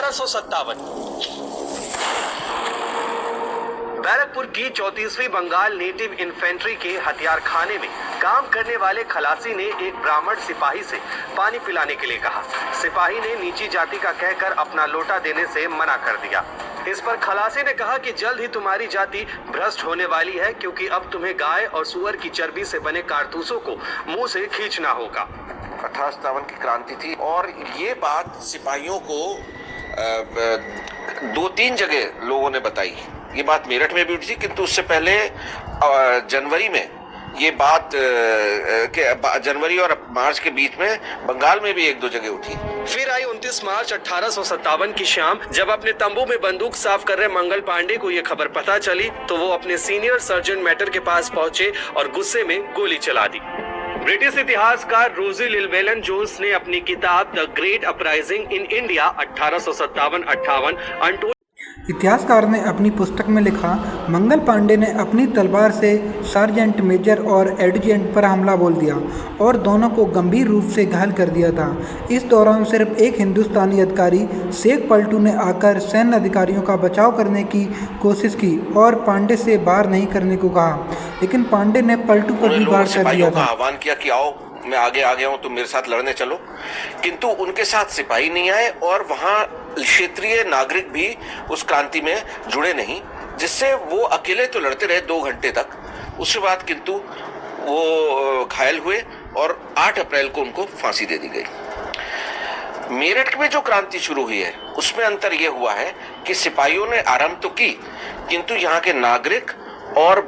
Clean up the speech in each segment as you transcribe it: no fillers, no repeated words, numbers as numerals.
1857। बैरकपुर की 34वीं Bengal native infantry के हथियार खाने में काम करने वाले खलासी ने एक ब्राह्मण सिपाही से पानी पिलाने के लिए कहा। सिपाही ने नीची जाति का कहकर अपना लोटा देने से मना कर दिया। इस पर खलासी ने कहा कि जल्द ही तुम्हारी जाति भ्रष्ट होने वाली है, क्योंकि अब तुम्हें गाय और सुअर की चर्बी से बने कारतूसों को मुंह से खींचना होगा। 1857 की क्रांति थी और ये बात सिपाहियों को 2-3 जगह लोगों ने बताई। ये बात मेरठ में भी उठी थी, किंतु उससे पहले जनवरी में ये बात जनवरी और मार्च के बीच में बंगाल में भी 1-2 जगह उठी। फिर आई 29 मार्च 1857 की शाम, जब अपने तंबू में बंदूक साफ कर रहे मंगल पांडे को ये खबर पता चली तो वो अपने सीनियर सर्जन मैटर के पास पहुंचे और गुस्से में गोली चला दी। ब्रिटिश इतिहासकार रोजी लिलवेलन जोन्स ने अपनी किताब the great uprising in India 1857-58 untold इतिहासकार ने अपनी पुस्तक में लिखा, मंगल पांडे ने अपनी तलवार से सार्जेंट मेजर और एडजुटेंट पर हमला बोल दिया और दोनों को गंभीर रूप से घायल कर दिया था। इस दौरान सिर्फ एक हिंदुस्तानी अधिकारी शेख पलटू ने आकर सैन्य अधिकारियों का बचाव करने की कोशिश की और पांडे से वार नहीं करने को कहा, लेकिन पांडे ने पलटू पर भी वार कर दिया था। आह्वान किया कि आओ, मैं आगे आ गया हूं, तुम मेरे साथ लड़ने चलो, किंतु उनके साथ सिपाही नहीं आए और वहां क्षेत्रीय नागरिक भी उस क्रांति में जुड़े नहीं, जिससे वो अकेले तो लड़ते रहे 2 घंटे तक। उसके बाद किंतु वो घायल हुए और 8 अप्रैल को उनको फांसी दे दी गई। मेरठ में जो क्रांति शुरू हुई है उसमें अंतर यह हुआ है कि सिपाहियों ने आरंभ तो की, किंतु यहाँ के नागरिक और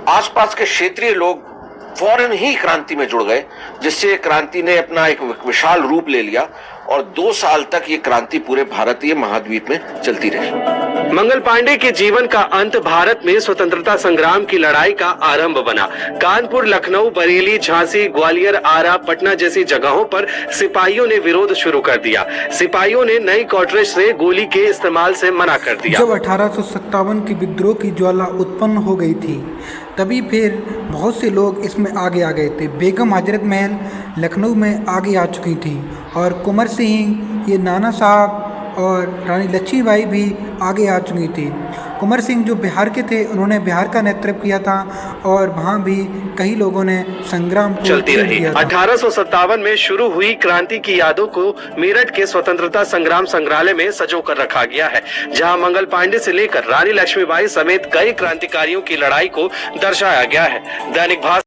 आसपास के क्षेत्रीय लोग फौरन ही क्रांति में जुड़ गए, जिससे क्रांति ने अपना एक विशाल रूप ले लिया और 2 साल तक ये क्रांति पूरे भारतीय महाद्वीप में चलती रही। मंगल पांडे के जीवन का अंत भारत में स्वतंत्रता संग्राम की लड़ाई का आरंभ बना। कानपुर, लखनऊ, बरेली, झांसी, ग्वालियर, आरा, पटना जैसी जगहों पर सिपाहियों ने विरोध शुरू कर दिया। सिपाहियों ने नई कॉर्ट्रिज से गोली के इस्तेमाल से मना कर दिया। जब 1857 की विद्रोह की ज्वाला उत्पन्न हो गई थी, तभी फिर बहुत से लोग इसमें आगे आ गए थे। बेगम हजरत महल लखनऊ में आगे आ चुकी थी और कुंवर सिंह, ये नाना साहब और रानी लक्ष्मीबाई भी आगे आ चुकी थी। कुंवर सिंह जो बिहार के थे, उन्होंने बिहार का नेतृत्व किया था और वहाँ भी कई लोगों ने संग्राम चलती रही। 1857 में शुरू हुई क्रांति की यादों को मेरठ के स्वतंत्रता संग्राम संग्रहालय में सजो कर रखा गया है, जहाँ मंगल पांडे से लेकर रानी लक्ष्मीबाई समेत कई क्रांतिकारियों की लड़ाई को दर्शाया गया है। दैनिक भास्कर